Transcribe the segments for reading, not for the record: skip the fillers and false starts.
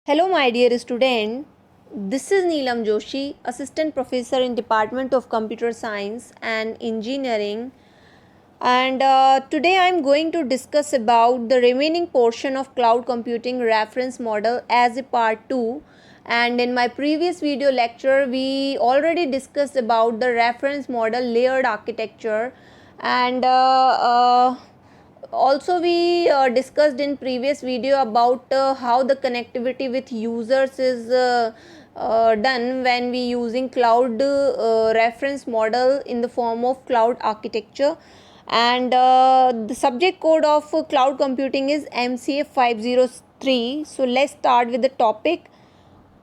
Hello, my dear student. This is NEELAM JOSHI, Assistant Professor in Department of Computer Science and Engineering. And today I am going to discuss about the remaining portion of cloud computing reference model as a part 2. And in my previous video lecture, we already discussed about the reference model layered architecture and also we discussed in previous video about how the connectivity with users is done when we using cloud reference model in the form of cloud architecture. And the subject code of cloud computing is MCA 503. So let's start with the topic.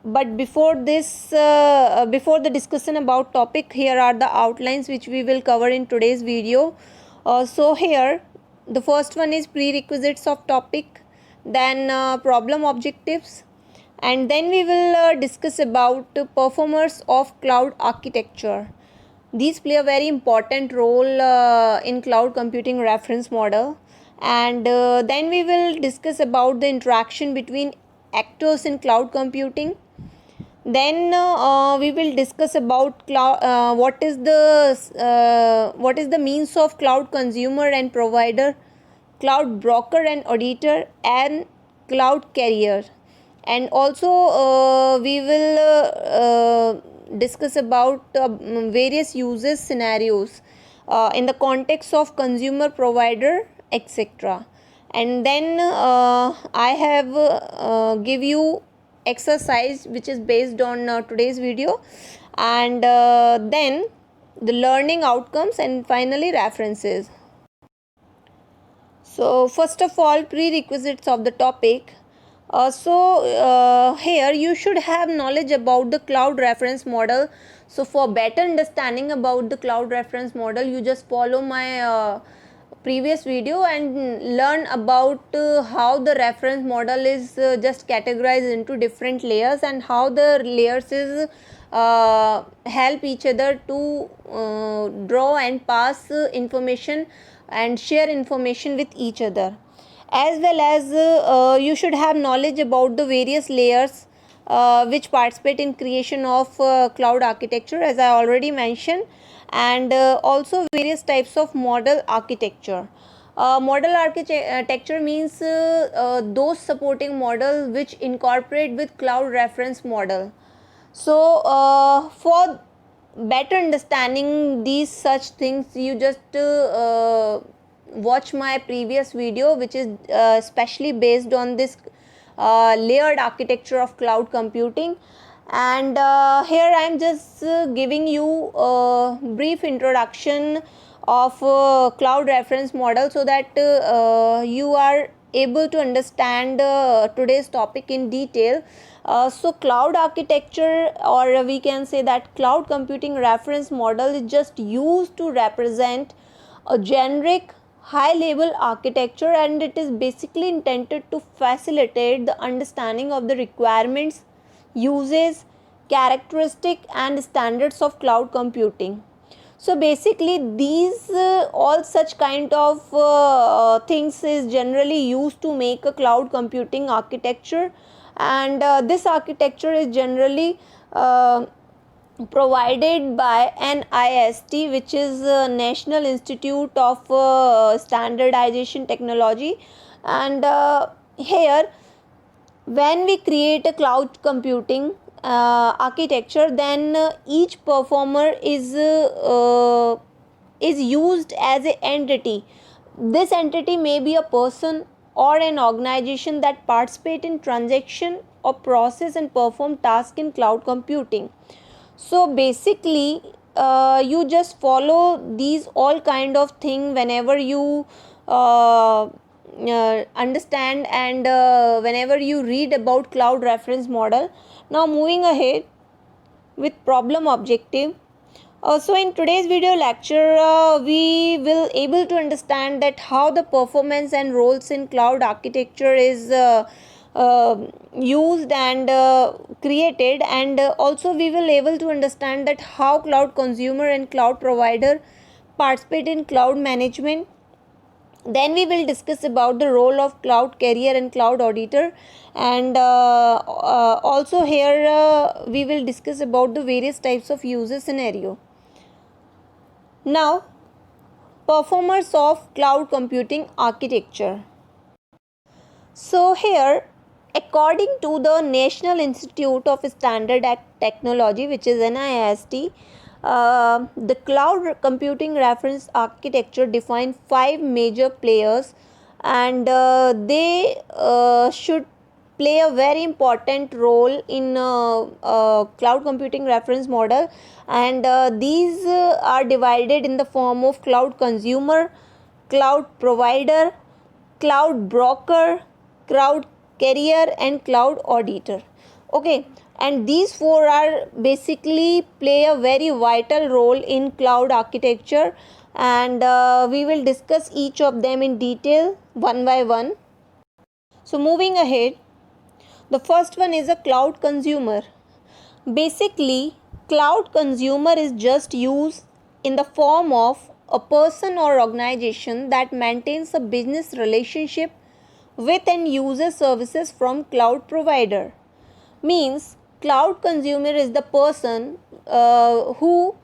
But before before the discussion about topic, here are the outlines which we will cover in today's video. So here the first one is prerequisites of topic, then problem objectives, and then we will discuss about performers of cloud architecture. These play a very important role in cloud computing reference model. And then we will discuss about the interaction between actors in cloud computing. Then we will discuss about what is the means of cloud consumer and provider, cloud broker and auditor, and cloud carrier. And also we will discuss about various uses scenarios in the context of consumer, provider, etc. And then I have give you exercise which is based on today's video, and then the learning outcomes, and finally references. So first of all, prerequisites of the topic. Here you should have knowledge about the cloud reference model. So for better understanding about the cloud reference model, you just follow my previous video and learn about how the reference model is just categorized into different layers, and how the layers is help each other to draw and pass information and share information with each other. As well as you should have knowledge about the various layers which participate in creation of cloud architecture, as I already mentioned, and also various types of model architecture. Model architecture means those supporting model which incorporate with cloud reference model. So for better understanding these such things, you just watch my previous video, which is specially based on this layered architecture of cloud computing. And here I am just giving you a brief introduction of cloud reference model, so that you are able to understand today's topic in detail. So cloud architecture, or we can say that cloud computing reference model, is just used to represent a generic high level architecture, and it is basically intended to facilitate the understanding of the requirements, uses, characteristic, and standards of cloud computing. So basically these all such kind of things is generally used to make a cloud computing architecture. And this architecture is generally provided by NIST, which is National Institute of Standardization Technology. And here when we create a cloud computing architecture, then each performer is used as an entity. This entity may be a person or an organization that participate in transaction or process and perform tasks in cloud computing. So basically you just follow these all kind of thing whenever you understand, and whenever you read about cloud reference model. Now moving ahead with problem objective. So in today's video lecture, we will able to understand that how the performance and roles in cloud architecture is used and created, and also we will able to understand that how cloud consumer and cloud provider participate in cloud management, Then we will discuss about the role of cloud carrier and cloud auditor, and also here we will discuss about the various types of user scenario. Now, performers of cloud computing architecture. So here, according to the National Institute of Standard Technology, which is NIST, the cloud computing reference architecture defines 5 major players, and they should play a very important role in cloud computing reference model, and these are divided in the form of cloud consumer, cloud provider, cloud broker, cloud carrier, and cloud auditor. Okay, and these four are basically play a very vital role in cloud architecture, and we will discuss each of them in detail one by one. So moving ahead, the first one is a cloud consumer. Basically, cloud consumer is just used in the form of a person or organization that maintains a business relationship with and uses services from cloud provider. Means cloud consumer is the person who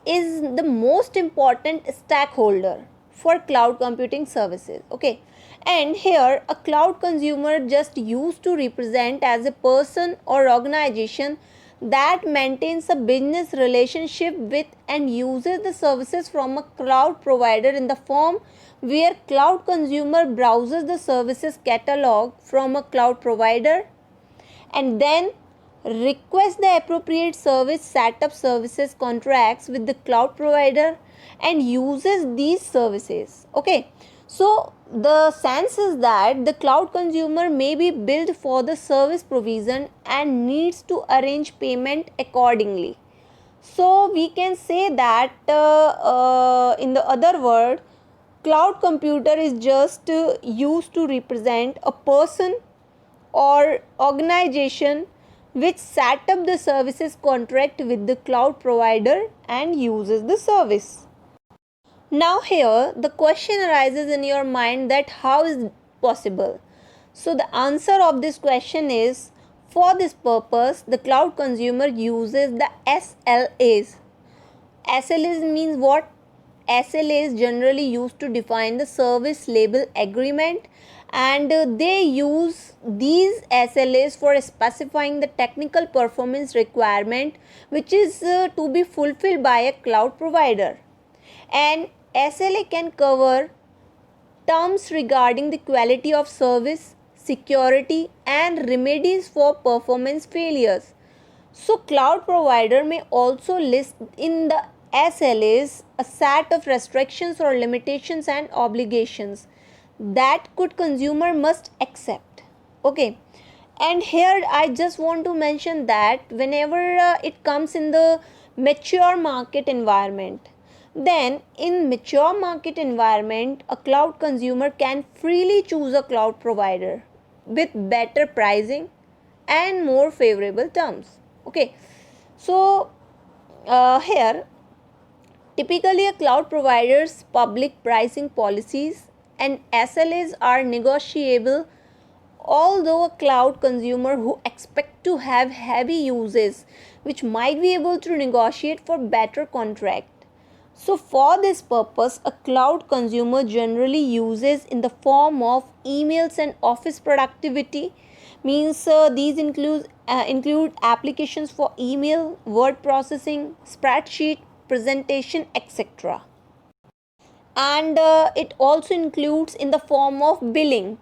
is the most important stakeholder for cloud computing services. Okay, and here a cloud consumer just used to represent as a person or organization that maintains a business relationship with and uses the services from a cloud provider in the form where cloud consumer browses the services catalog from a cloud provider and then request the appropriate service, set up services contracts with the cloud provider and uses these services. Okay, so the sense is that the cloud consumer may be billed for the service provision and needs to arrange payment accordingly. So we can say that in the other word, cloud computer is just used to represent a person or organization which set up the services contract with the cloud provider and uses the service. Now here the question arises in your mind that how is possible? So the answer of this question is, for this purpose the cloud consumer uses the SLAs. SLAs means what? SLAs generally used to define the service label agreement, and they use these SLAs for specifying the technical performance requirement which is to be fulfilled by a cloud provider. And SLA can cover terms regarding the quality of service, security, and remedies for performance failures. So cloud provider may also list in the SLAs a set of restrictions or limitations and obligations that could consumer must accept. Okay, and here I just want to mention that whenever it comes in the mature market environment, then in mature market environment a cloud consumer can freely choose a cloud provider with better pricing and more favorable terms. Okay, so here typically a cloud provider's public pricing policies and SLAs are negotiable, although a cloud consumer who expect to have heavy uses which might be able to negotiate for better contract. So for this purpose a cloud consumer generally uses in the form of emails and office productivity. Means these include applications for email, word processing, spreadsheet, presentation, etc. And it also includes in the form of billing,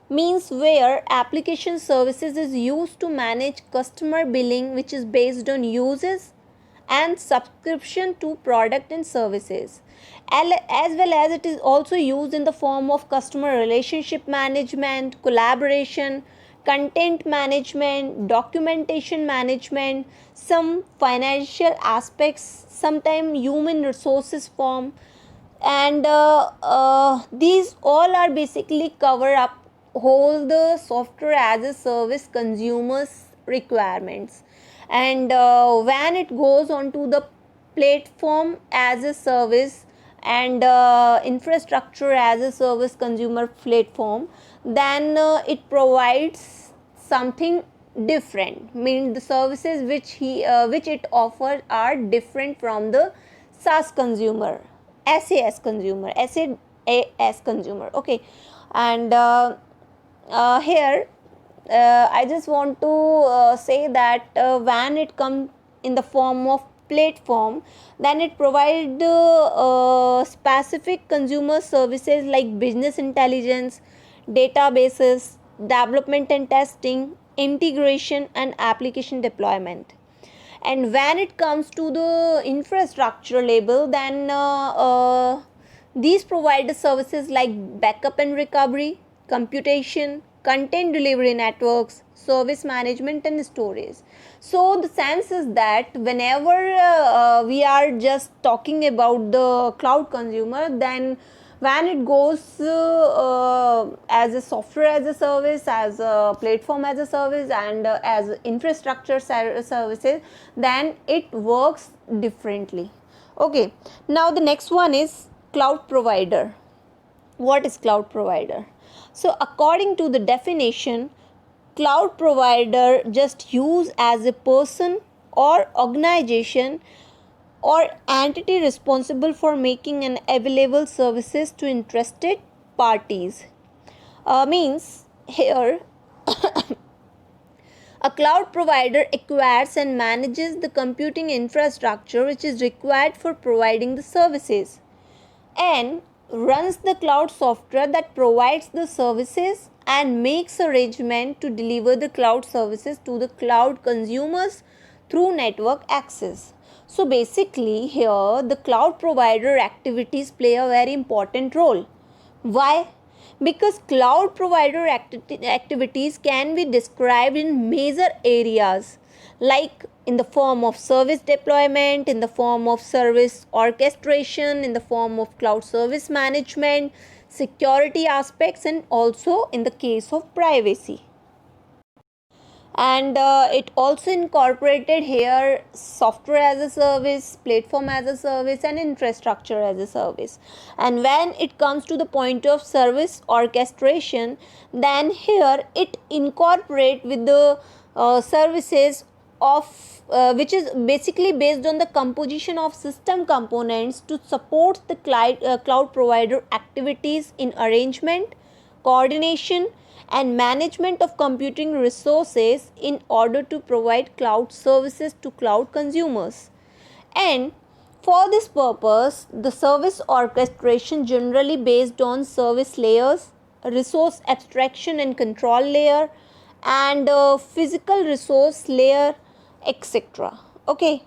means where application services is used to manage customer billing which is based on uses and subscription to product and services, as well as it is also used in the form of customer relationship management, collaboration, content management, documentation management, some financial aspects, sometimes human resources form, and these all are basically cover up whole the software as a service consumers requirements. And when it goes on to the platform as a service, and infrastructure as a service consumer platform, then it provides something different, means the services which it offers are different from the SaaS consumer, SAS consumer, SAS consumer. Okay, and here I just want to say that when it comes in the form of platform, then it provides specific consumer services like business intelligence, databases, development and testing, integration and application deployment. And when it comes to the infrastructure level, then these provide services like backup and recovery, computation, content delivery networks, service management and storage. So the sense is that whenever we are just talking about the cloud consumer, then when it goes as a software as a service, as a platform as a service, and as infrastructure services, then it works differently. Okay, now the next one is cloud provider. What is cloud provider? So according to the definition, cloud provider just used as a person or organization or entity responsible for making and available services to interested parties. Means here a cloud provider acquires and manages the computing infrastructure which is required for providing the services, and runs the cloud software that provides the services and makes arrangement to deliver the cloud services to the cloud consumers through network access. So basically here the cloud provider activities play a very important role. Why? Because cloud provider activities can be described in major areas like in the form of service deployment, in the form of service orchestration, in the form of cloud service management, security aspects, and also in the case of privacy. And it also incorporated here software as a service, platform as a service, and infrastructure as a service. And when it comes to the point of service orchestration, then here it incorporate with the services of which is basically based on the composition of system components to support the cloud provider activities in arrangement, coordination, and management of computing resources in order to provide cloud services to cloud consumers. And for this purpose, the service orchestration generally based on service layers, resource abstraction and control layer, and physical resource layer, etc. Okay.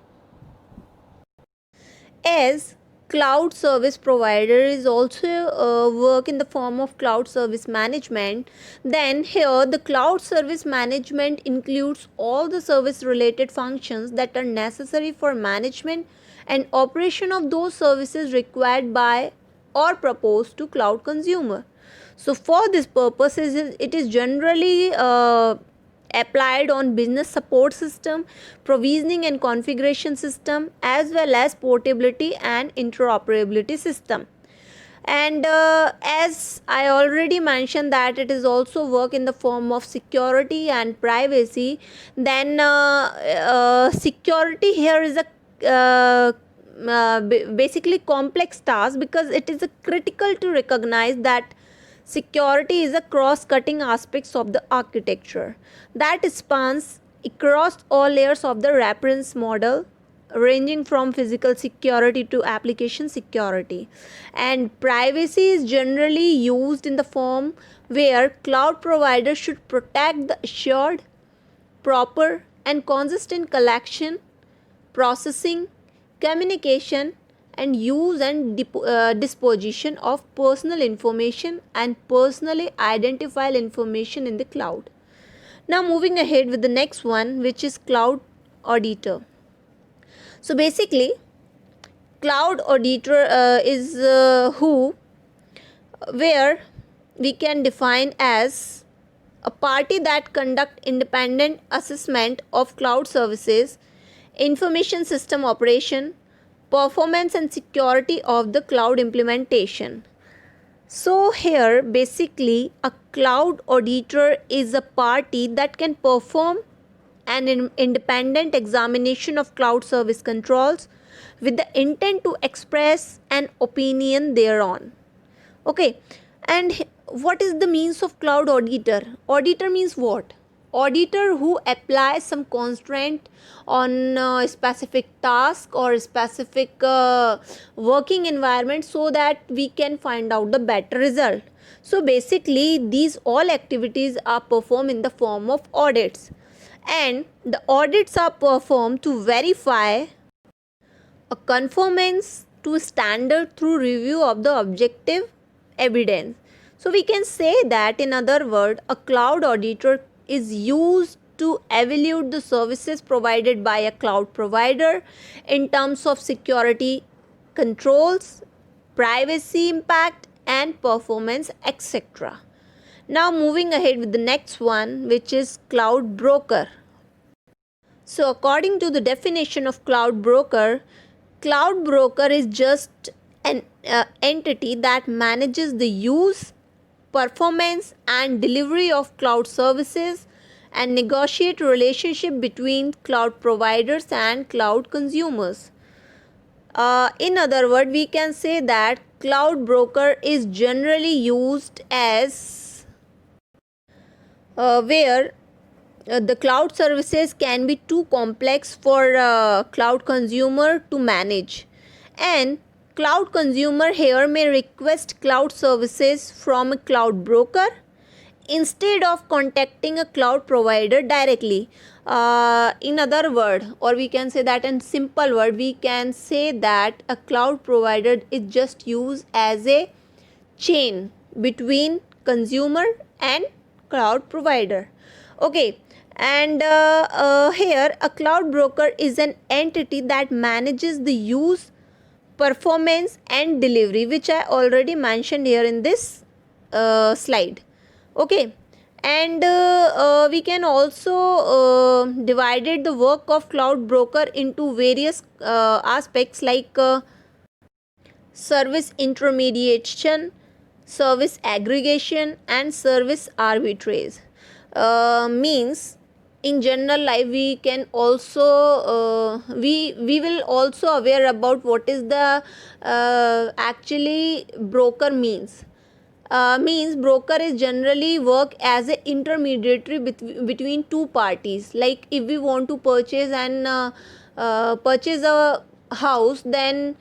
As cloud service provider is also work in the form of cloud service management, then here the cloud service management includes all the service related functions that are necessary for management and operation of those services required by or proposed to cloud consumer. So for this purpose it is generally applied on business support system, provisioning and configuration system, as well as portability and interoperability system. And as I already mentioned that it is also work in the form of security and privacy, then security here is a basically complex task because it is critical to recognize that security is a cross-cutting aspects of the architecture that spans across all layers of the reference model, ranging from physical security to application security. And privacy is generally used in the form where cloud providers should protect the assured, proper and consistent collection, processing, communication and use and disposition of personal information and personally identifiable information in the cloud. Now moving ahead with the next one, which is cloud auditor. So basically cloud auditor is who where we can define as a party that conduct independent assessment of cloud services, information system operation, performance and security of the cloud implementation. So here basically a cloud auditor is a party that can perform an independent examination of cloud service controls with the intent to express an opinion thereon. Okay, and what is the means of cloud auditor? Auditor means what? Auditor who applies some constraint on a specific task or specific working environment so that we can find out the better result. So basically these all activities are performed in the form of audits, and the audits are performed to verify a conformance to standard through review of the objective evidence. So we can say that, in other words, a cloud auditor is used to evaluate the services provided by a cloud provider in terms of security controls, privacy impact and performance, etc. Now moving ahead with the next one, which is cloud broker. So according to the definition of cloud broker is just an entity that manages the use, performance and delivery of cloud services and negotiate relationship between cloud providers and cloud consumers. In other words, we can say that cloud broker is generally used as where the cloud services can be too complex for cloud consumer to manage, and cloud consumer here may request cloud services from a cloud broker instead of contacting a cloud provider directly. In other word, or we can say that in simple word, we can say that a cloud provider is just used as a chain between consumer and cloud provider. Okay, and here a cloud broker is an entity that manages the use, performance and delivery, which I already mentioned here in this slide. Okay, and we can also divided the work of cloud broker into various aspects like service intermediation, service aggregation and service arbitrage. Means in general life we can also we will also aware about what is the actually broker means. Means broker is generally work as an intermediary between two parties. Like if we want to purchase purchase a house, then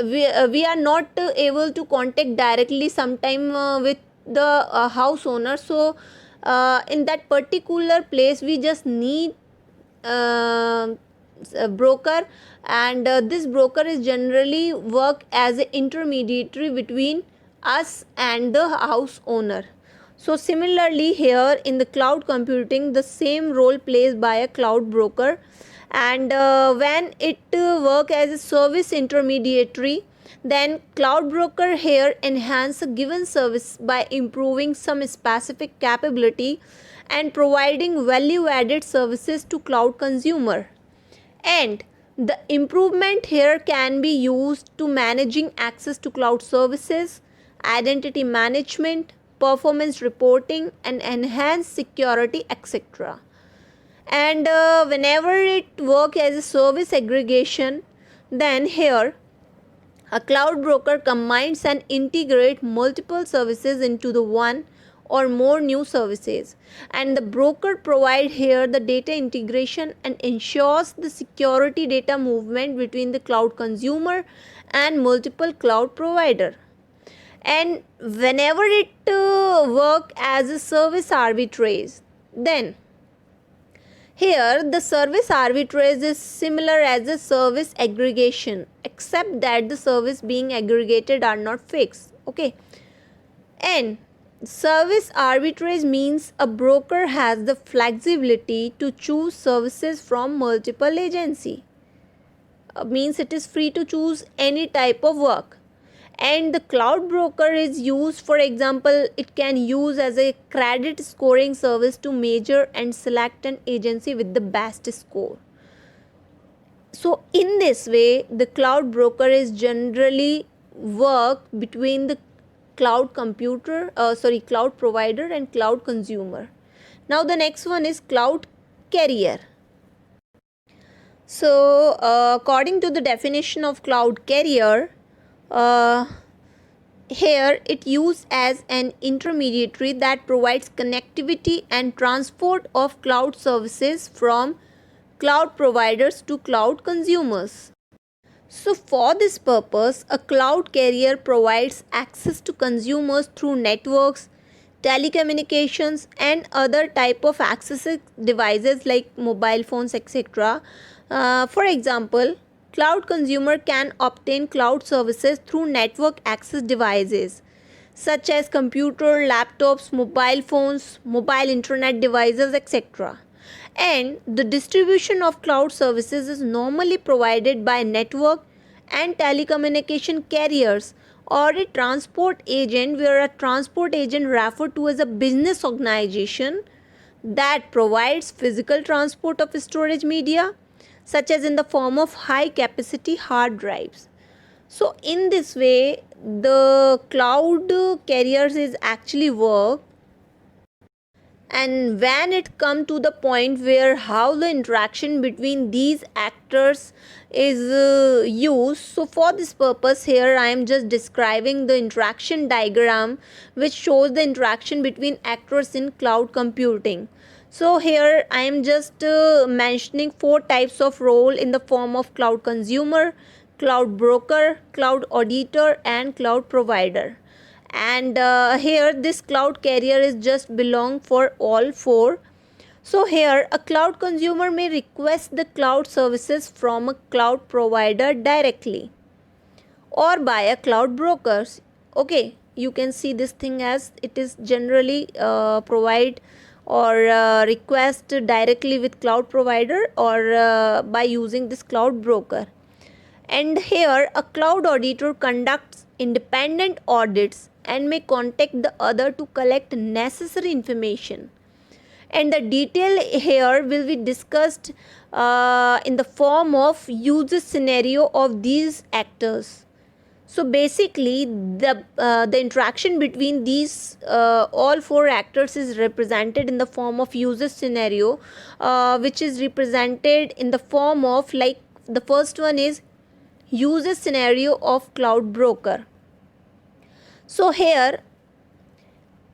we are not able to contact directly sometime with the house owner. So in that particular place we just need a broker, and this broker is generally work as an intermediary between us and the house owner. So similarly here in the cloud computing, the same role plays by a cloud broker, and when it work as a service intermediary, then cloud broker here enhance a given service by improving some specific capability and providing value added services to cloud consumer. And the improvement here can be used to managing access to cloud services, identity management, performance reporting and enhanced security, etc. And whenever it work as a service aggregation, then here a cloud broker combines and integrate multiple services into the one or more new services, and the broker provide here the data integration and ensures the security data movement between the cloud consumer and multiple cloud provider. And whenever it work as a service arbitrage, then here the service arbitrage is similar as a service aggregation, except that the service being aggregated are not fixed. Okay, and service arbitrage means a broker has the flexibility to choose services from multiple agency. Means it is free to choose any type of work. And the cloud broker is used, for example, it can use as a credit scoring service to measure and select an agency with the best score. So in this way, the cloud broker is generally work between the cloud provider and cloud consumer. Now the next one is cloud carrier. So according to the definition of cloud carrier, uh, here it used as an intermediary that provides connectivity and transport of cloud services from cloud providers to cloud consumers. So for this purpose, a cloud carrier provides access to consumers through networks, telecommunications and other type of access devices like mobile phones, etc. For example, cloud consumer can obtain cloud services through network access devices such as computer, laptops, mobile phones, mobile internet devices, etc. And the distribution of cloud services is normally provided by network and telecommunication carriers or a transport agent, where a transport agent referred to as a business organization that provides physical transport of storage media such as in the form of high capacity hard drives. So in this way, the cloud carriers is actually work. And when it come to the point where how the interaction between these actors is used, so for this purpose here I am just describing the interaction diagram which shows the interaction between actors in cloud computing. So here I am just mentioning four types of role in the form of cloud consumer, cloud broker, cloud auditor and cloud provider. And here this cloud carrier is just belong for all four. So here a cloud consumer may request the cloud services from a cloud provider directly or by a cloud brokers. Okay, you can see this thing as it is generally provide or request directly with cloud provider or by using this cloud broker. And here a cloud auditor conducts independent audits and may contact the other to collect necessary information. And the detail here will be discussed in the form of user scenario of these actors. So basically the interaction between these all four actors is represented in the form of user scenario, which is represented in the form of, like, the first one is user scenario of cloud broker. So here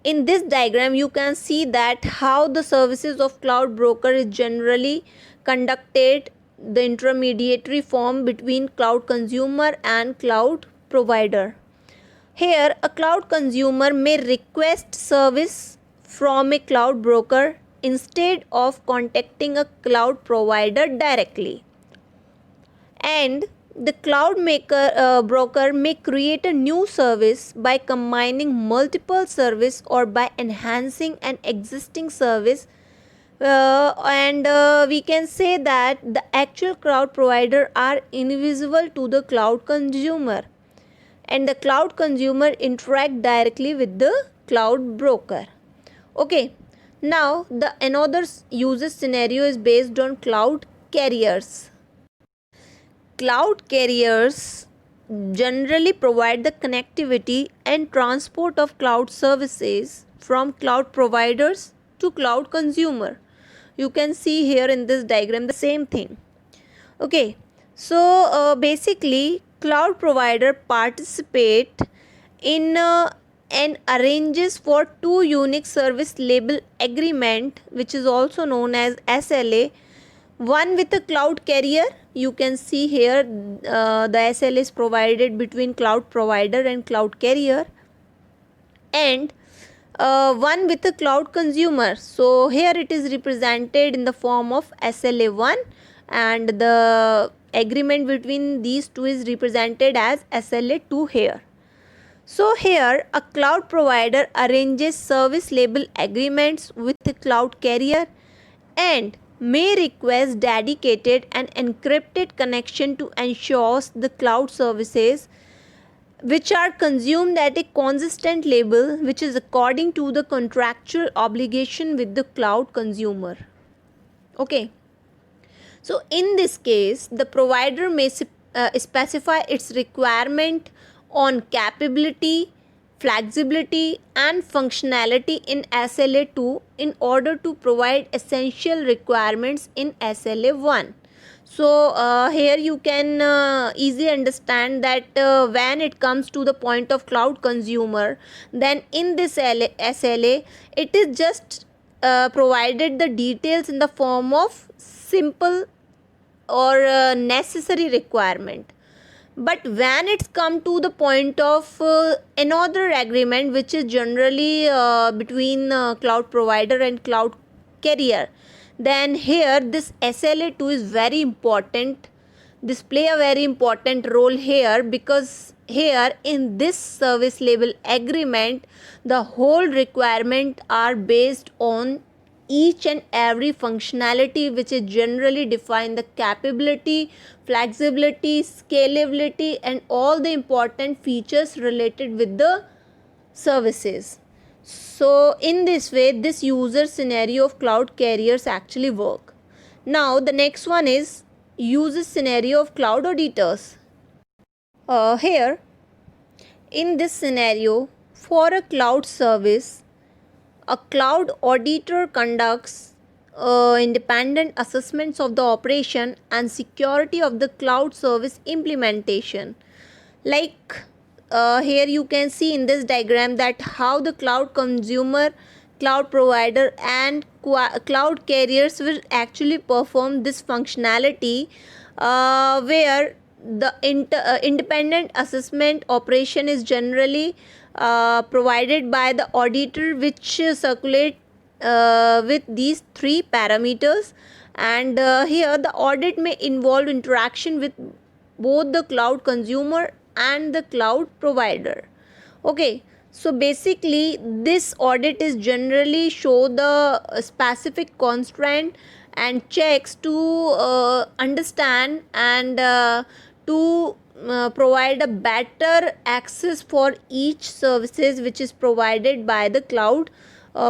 in this diagram you can see that how the services of cloud broker is generally conducted, the intermediary form between cloud consumer and cloud provider. Here a cloud consumer may request service from a cloud broker instead of contacting a cloud provider directly. And the broker may create a new service by combining multiple service or by enhancing an existing service. We can say that the actual cloud provider are invisible to the cloud consumer, and the cloud consumer interact directly with the cloud broker. Okay, now the another user scenario is based on cloud carriers. Cloud carriers generally provide the connectivity and transport of cloud services from cloud providers to cloud consumer. You can see here in this diagram the same thing. Okay, so basically cloud provider participate in and arranges for two unique service label agreement, which is also known as SLA. One with a cloud carrier, you can see here the SLA is provided between cloud provider and cloud carrier, and one with a cloud consumer. So here it is represented in the form of SLA1, and the agreement between these two is represented as SLA2 here. So here a cloud provider arranges service label agreements with the cloud carrier and may request dedicated and encrypted connection to ensure the cloud services which are consumed at a consistent level, which is according to the contractual obligation with the cloud consumer. Okay, So in this case, the provider may specify its requirement on capability, flexibility and functionality in SLA 2 in order to provide essential requirements in SLA 1. So here you can easily understand that when it comes to the point of cloud consumer, then in this SLA it is just provided the details in the form of simple or necessary requirement. But when it's come to the point of another agreement, which is generally between cloud provider and cloud carrier, then here this SLA2 is very important. This play a very important role here, because here in this service level agreement, the whole requirement are based on each and every functionality which is generally defined, the capability, flexibility, scalability and all the important features related with the services. So in this way, this user scenario of cloud carriers actually work. Now the next one is user scenario of cloud auditors. Here in this scenario, for a cloud service, a cloud auditor conducts independent assessments of the operation and security of the cloud service implementation. Like here you can see in this diagram that how the cloud consumer, cloud provider and cloud carriers will actually perform this functionality, where the independent assessment operation is generally provided by the auditor, which circulate with these three parameters. And here the audit may involve interaction with both the cloud consumer and the cloud provider. Okay, so basically this audit is generally show the specific constraint and checks to understand and to provide a better access for each services which is provided by the cloud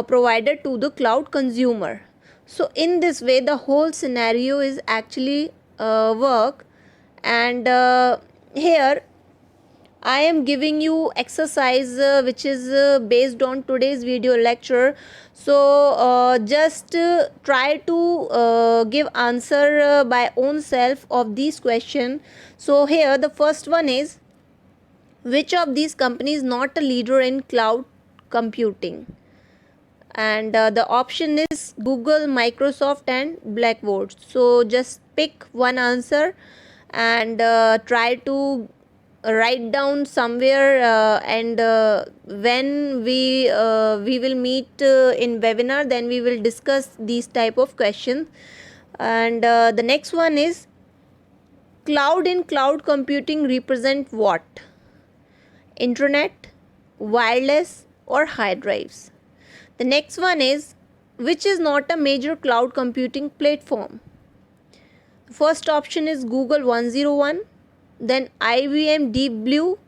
provider to the cloud consumer. So in this way the whole scenario is actually work. And here I am giving you exercise which is based on today's video lecture. So just try to give answer by own self of these question. So here the first one is, which of these companies not a leader in cloud computing? And the option is Google, Microsoft and Blackboard. So just pick one answer and try to write down somewhere, and when we will meet in webinar, then we will discuss these type of questions. And the next one is, cloud in cloud computing represent what? Internet, wireless or hard drives? The next one is, which is not a major cloud computing platform? The first option is Google 101, then IBM Deep Blue,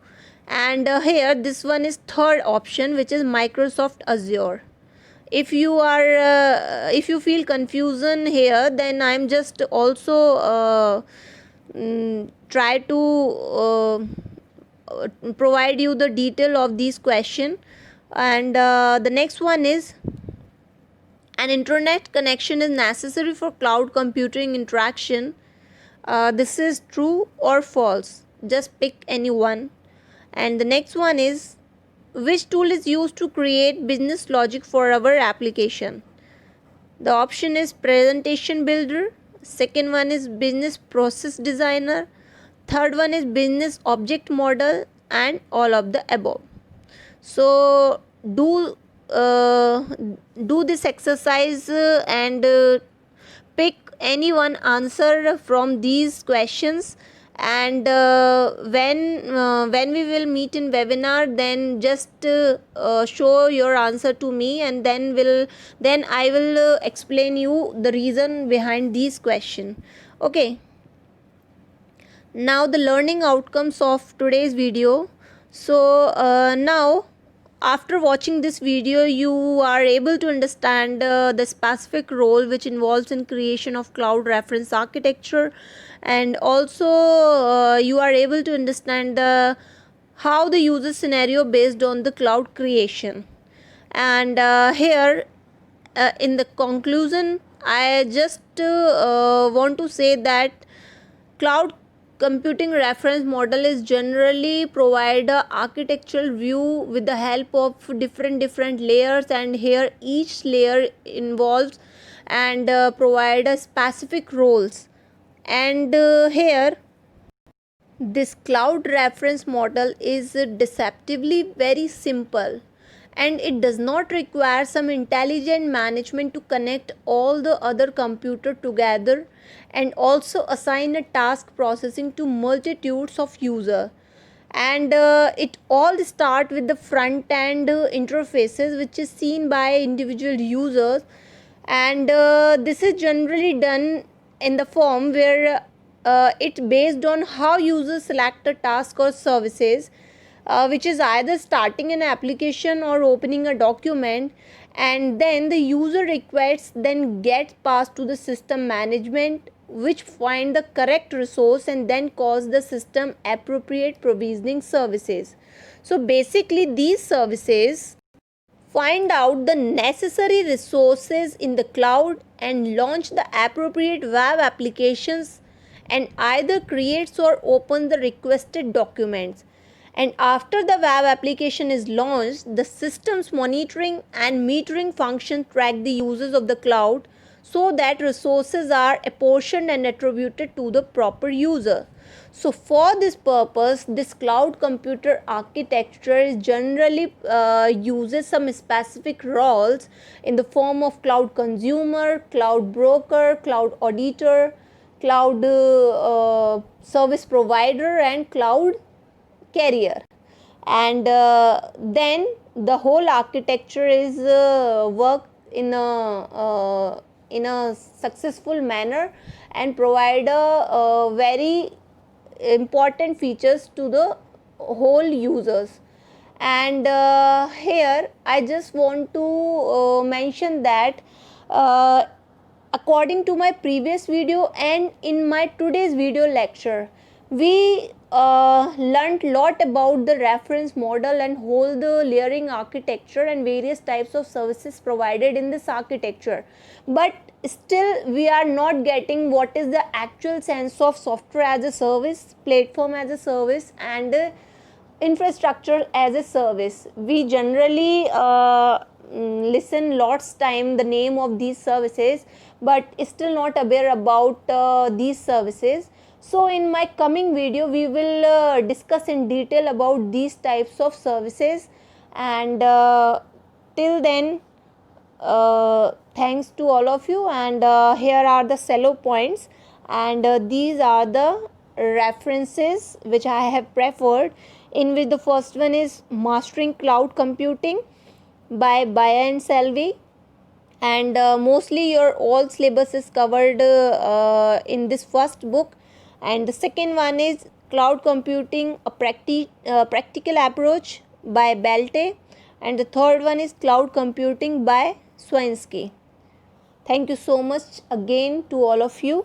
and here this one is third option, which is Microsoft Azure. If you are if you feel confusion here, then I am just also try to provide you the detail of these question. And the next one is, an internet connection is necessary for cloud computing interaction. This is true or false? Just pick any one. And the next one is, which tool is used to create business logic for our application? The option is presentation builder. Second one is business process designer. Third one is business object model, and all of the above. So do this exercise and pick any one answer from these questions. And when we will meet in webinar, then just show your answer to me, and then I will explain you the reason behind these question. Okay, now the learning outcomes of today's video. So now after watching this video, you are able to understand the specific role which involves in creation of cloud reference architecture, and also you are able to understand how the user scenario based on the cloud creation. And here in the conclusion, I just want to say that cloud computing reference model is generally provide a architectural view with the help of different layers, and here each layer involves and provide a specific roles. And here this cloud reference model is deceptively very simple, and it does not require some intelligent management to connect all the other computer together and also assign a task processing to multitudes of user. And it all start with the front end interfaces which is seen by individual users, and this is generally done in the form where it based on how users select a task or services, which is either starting an application or opening a document, and then the user requests then get passed to the system management, which find the correct resource and then calls the system appropriate provisioning services. So basically these services find out the necessary resources in the cloud and launch the appropriate web applications, and either creates or opens the requested documents. And after the web application is launched, the system's monitoring and metering function track the uses of the cloud so that resources are apportioned and attributed to the proper user. So for this purpose, this cloud computer architecture is generally uses some specific roles in the form of cloud consumer, cloud broker, cloud auditor, cloud service provider, and cloud carrier. And then the whole architecture is work in a successful manner and provide a very important features to the whole users. And here I just want to mention that according to my previous video and in my today's video lecture, we learned lot about the reference model and whole the layering architecture and various types of services provided in this architecture. But still we are not getting what is the actual sense of software as a service, platform as a service, and infrastructure as a service. We generally listen lots time the name of these services, but still not aware about these services. So in my coming video we will discuss in detail about these types of services. And till then, thanks to all of you. And here are the cello points, and these are the references which I have preferred, in which the first one is Mastering Cloud Computing by Baya and Selvi, and mostly your all syllabus is covered in this first book. And the second one is Cloud Computing, a practical approach by Belte, and the third one is Cloud Computing by Swensky. Thank you so much again to all of you.